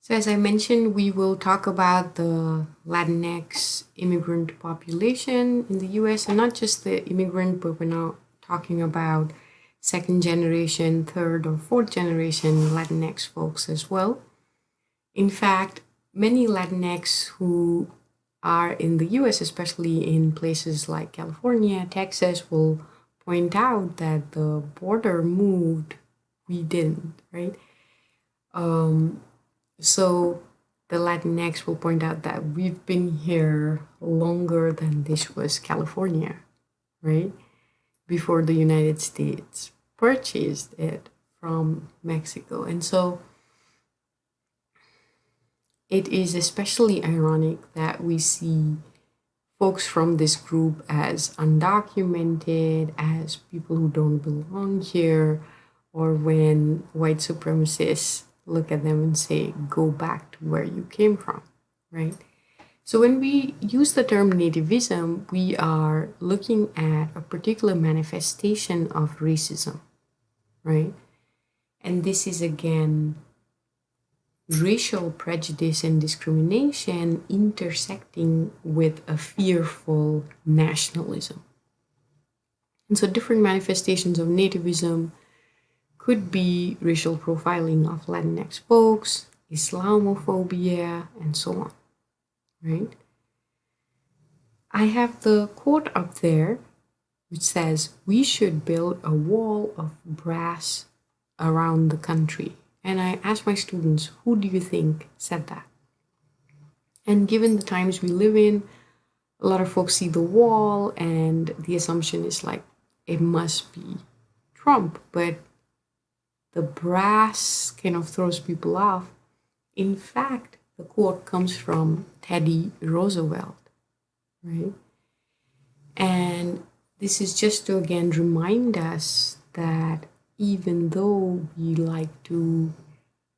So, as I mentioned, we will talk about the Latinx immigrant population in the US, and not just the immigrant, but we're now talking about second generation, third, or fourth generation Latinx folks as well. In fact, many Latinx who are in the US, especially in places like California, Texas, will point out that the border moved, we didn't, right? So the Latinx will point out that we've been here longer than this was California, right? Before the United States purchased it from Mexico. And so it is especially ironic that we see folks from this group as undocumented, as people who don't belong here, or when white supremacists look at them and say, go back to where you came from, right? So when we use the term nativism, we are looking at a particular manifestation of racism, right? And this is again racial prejudice and discrimination intersecting with a fearful nationalism. And so different manifestations of nativism could be racial profiling of Latinx folks, Islamophobia, and so on, right? I have the quote up there, which says, "We should build a wall of brass around the country." And I asked my students, who do you think said that? And given the times we live in, a lot of folks see the wall and the assumption is like, it must be Trump, but the brass kind of throws people off. In fact, the quote comes from Teddy Roosevelt, right? And this is just to again remind us that even though we like to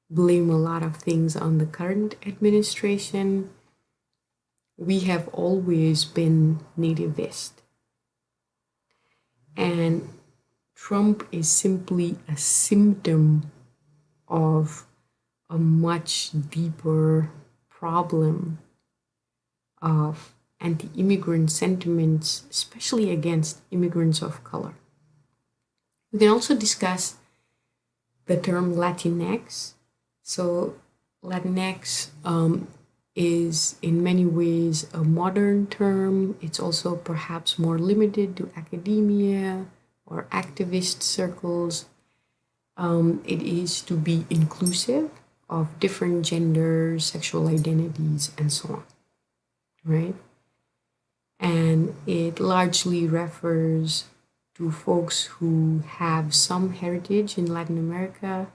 blame a lot of things on the current administration, we have always been nativist. And Trump is simply a symptom of a much deeper problem of anti-immigrant sentiments, especially against immigrants of color. We can also discuss the term Latinx. So Latinx is in many ways a modern term. It's also perhaps more limited to academia or activist circles. It is to be inclusive of different genders, sexual identities, and so on, right? And it largely refers to folks who have some heritage in Latin America.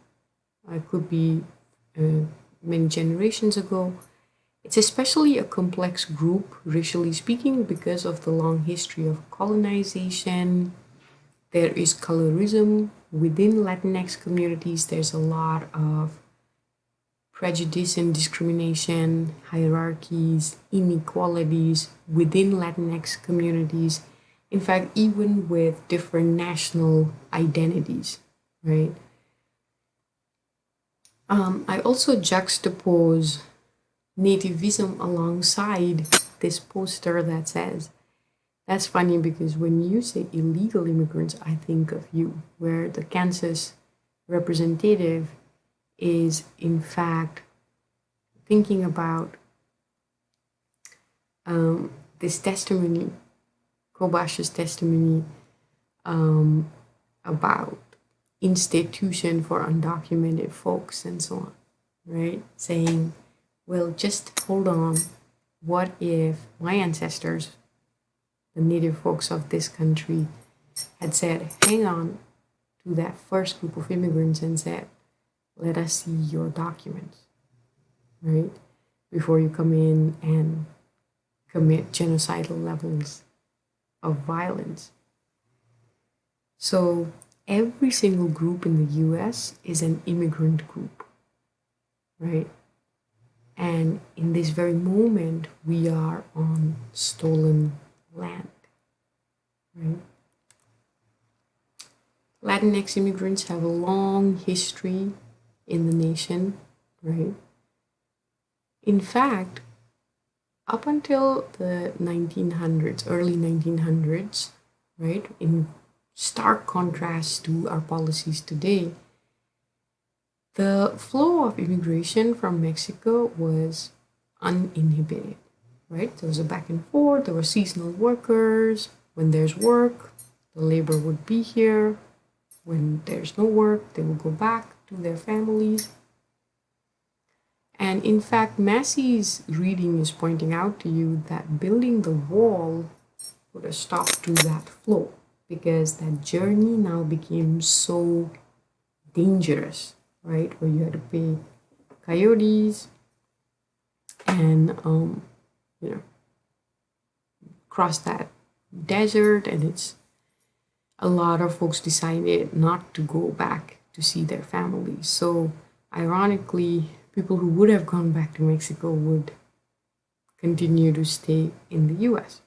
It could be many generations ago. It's especially a complex group, racially speaking, because of the long history of colonization. There is colorism within Latinx communities. There's a lot of prejudice and discrimination, hierarchies, inequalities within Latinx communities. In fact, even with different national identities, right? I also juxtapose nativism alongside this poster that says, that's funny because when you say illegal immigrants, I think of you, where the Kansas representative is in fact thinking about this testimony, Kobash's testimony about institution for undocumented folks and so on, right? Saying, well, just hold on. What if my ancestors, the native folks of this country, had said, hang on to that first group of immigrants and said, let us see your documents, right? Before you come in and commit genocidal levels of violence. So every single group in the US is an immigrant group, right? And in this very moment, we are on stolen land, right? Latinx immigrants have a long history in the nation, right? In fact, up until the 1900s, early 1900s, right, in stark contrast to our policies today, the flow of immigration from Mexico was uninhibited, right? There was a back and forth, there were seasonal workers. When there's work, the labor would be here. When there's no work, they will go back to their families. And in fact, Massey's reading is pointing out to you that building the wall put a stop to that flow because that journey now became so dangerous, right? Where you had to pay coyotes and, you know, cross that desert. And it's a lot of folks decided not to go back to see their families. So, ironically, people who would have gone back to Mexico would continue to stay in the US.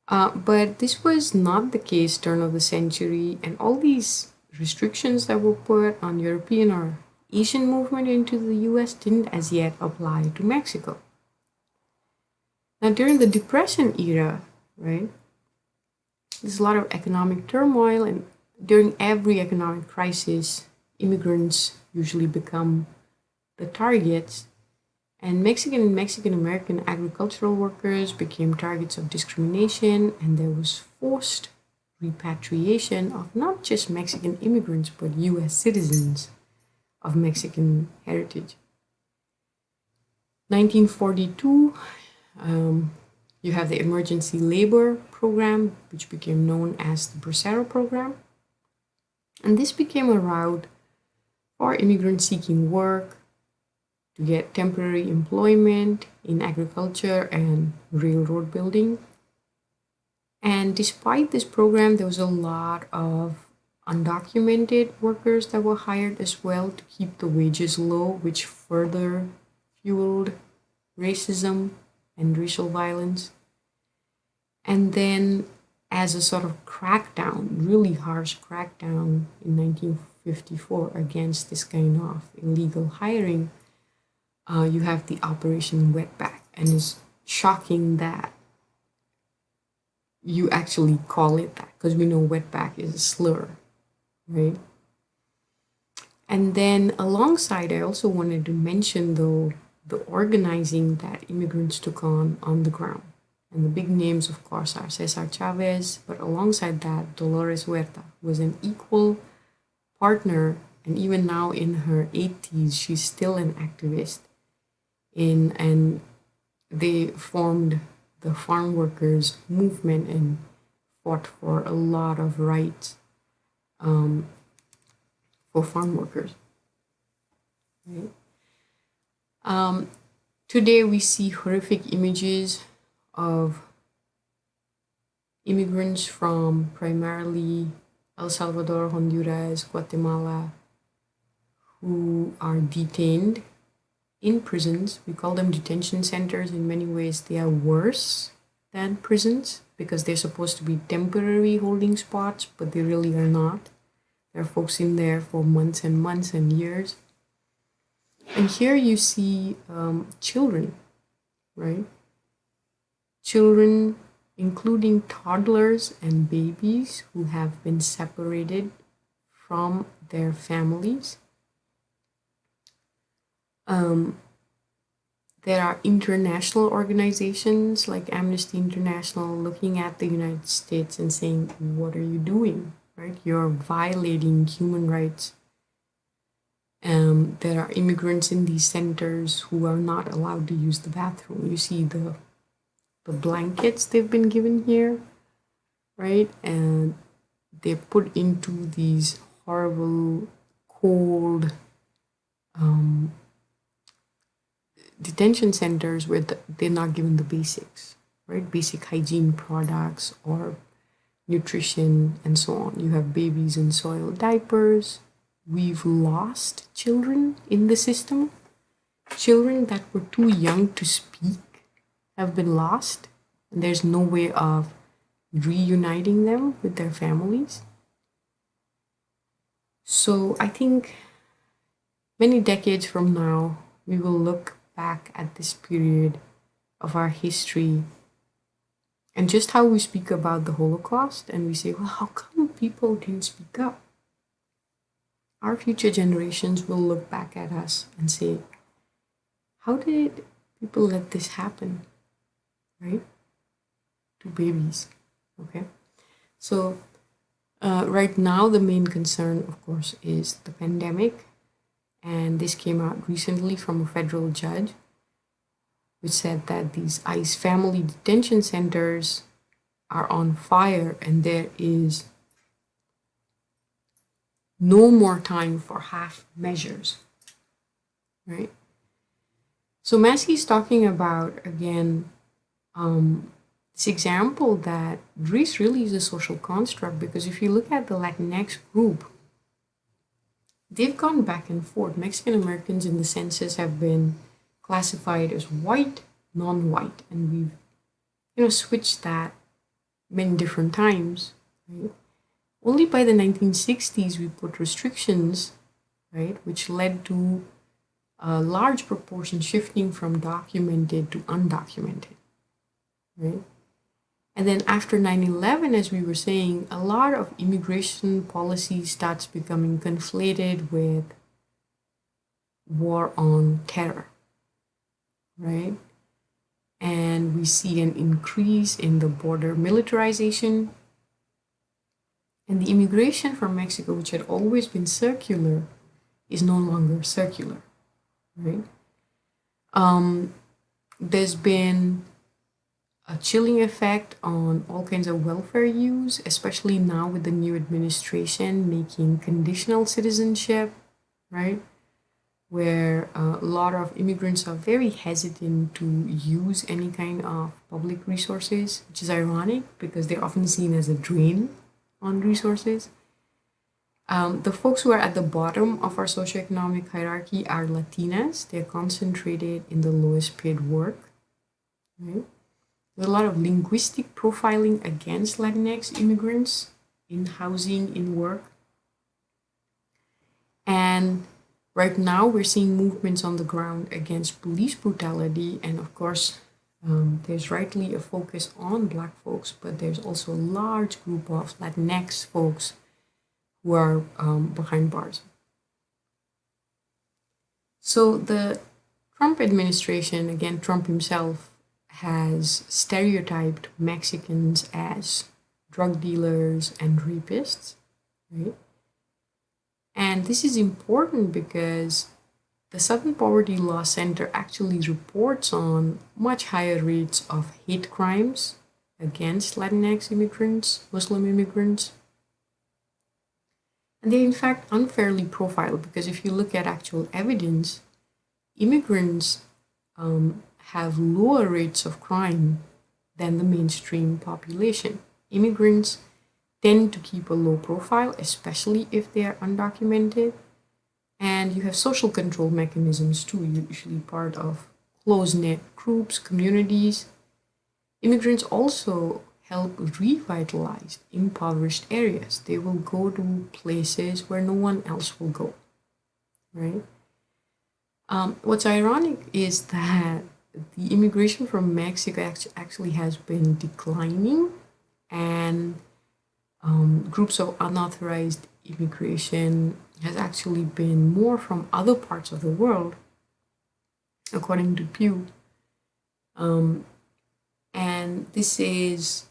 But this was not the case turn of the century, and all these restrictions that were put on European or Asian movement into the US didn't as yet apply to Mexico. Now, during the Depression era, right, there's a lot of economic turmoil, and during every economic crisis, immigrants usually become the targets, and Mexican American agricultural workers became targets of discrimination, and there was forced repatriation of not just Mexican immigrants but US citizens of Mexican heritage. 1942, you have the emergency labor program, which became known as the Bracero program. And this became a route for immigrants seeking work to get temporary employment in agriculture and railroad building. And despite this program, there was a lot of undocumented workers that were hired as well to keep the wages low, which further fueled racism and racial violence. And then, as a sort of crackdown, really harsh crackdown in 1954 against this kind of illegal hiring, you have the Operation Wetback. And it's shocking that you actually call it that, because we know wetback is a slur, right? And then alongside, I also wanted to mention, though, the organizing that immigrants took on the ground. And the big names, of course, are Cesar Chavez, but alongside that, Dolores Huerta was an equal partner, and even now in her 80s, she's still an activist. And they formed the farm workers movement and fought for a lot of rights for farm workers. Right? Today we see horrific images of immigrants from primarily El Salvador, Honduras, Guatemala, who are detained in prisons. We call them detention centers. In many ways, they are worse than prisons because they're supposed to be temporary holding spots, but they really are not. There are folks in there for months and months and years. And here you see children, right? Children, including toddlers and babies who have been separated from their families. There are international organizations like Amnesty International looking at the United States and saying, what are you doing, right? You're violating human rights. There are immigrants in these centers who are not allowed to use the bathroom. You see the blankets they've been given here, right? And they're put into these horrible, cold detention centers where they're not given the basics, right? Basic hygiene products or nutrition and so on. You have babies in soiled diapers. We've lost children in the system. Children that were too young to speak have been lost, and there's no way of reuniting them with their families. So I think many decades from now, we will look back at this period of our history and just how we speak about the Holocaust and we say, well, how come people didn't speak up? Our future generations will look back at us and say, how did people let this happen, right? To babies, okay? So right now, the main concern, of course, is the pandemic. And this came out recently from a federal judge, which said that these ICE family detention centers are on fire and there is no more time for half measures, right? So Massey is talking about, again, this example that race really is a social construct, because if you look at the Latinx group, they've gone back and forth. Mexican Americans in the census have been classified as white, non-white, and we've switched that many different times, right? Only by the 1960s we put restrictions, right, which led to a large proportion shifting from documented to undocumented, right? And then after 9/11, as we were saying, a lot of immigration policy starts becoming conflated with war on terror, right? And we see an increase in the border militarization. And the immigration from Mexico, which had always been circular, is no longer circular, right? There's been a chilling effect on all kinds of welfare use, especially now with the new administration making conditional citizenship, right? Where a lot of immigrants are very hesitant to use any kind of public resources, which is ironic because they're often seen as a drain on resources. The folks who are at the bottom of our socioeconomic hierarchy are Latinas. They're concentrated in the lowest paid work, right? There's a lot of linguistic profiling against Latinx immigrants in housing, in work. And right now we're seeing movements on the ground against police brutality. And of course, there's rightly a focus on Black folks, but there's also a large group of Latinx folks who are behind bars. So the Trump administration, again, Trump himself, has stereotyped Mexicans as drug dealers and rapists, right? And this is important because the Southern Poverty Law Center actually reports on much higher rates of hate crimes against Latinx immigrants, Muslim immigrants. And they're in fact unfairly profiled because if you look at actual evidence, immigrants have lower rates of crime than the mainstream population. Immigrants tend to keep a low profile, especially if they are undocumented. And you have social control mechanisms too, usually part of close-knit groups, communities. Immigrants also help revitalize impoverished areas. They will go to places where no one else will go, right? What's ironic is that the immigration from Mexico actually has been declining, and groups of unauthorized immigration has actually been more from other parts of the world, according to Pew. And this is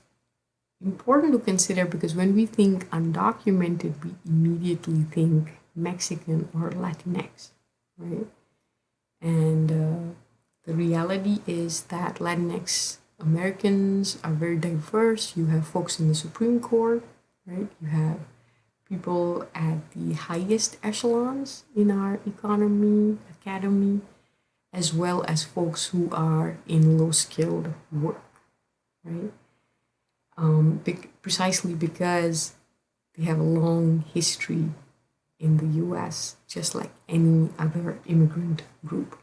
important to consider because when we think undocumented, we immediately think Mexican or Latinx, right? And the reality is that Latinx Americans are very diverse. You have folks in the Supreme Court, right? You have people at the highest echelons in our academy, as well as folks who are in low-skilled work, right? Precisely because they have a long history in the US, just like any other immigrant group.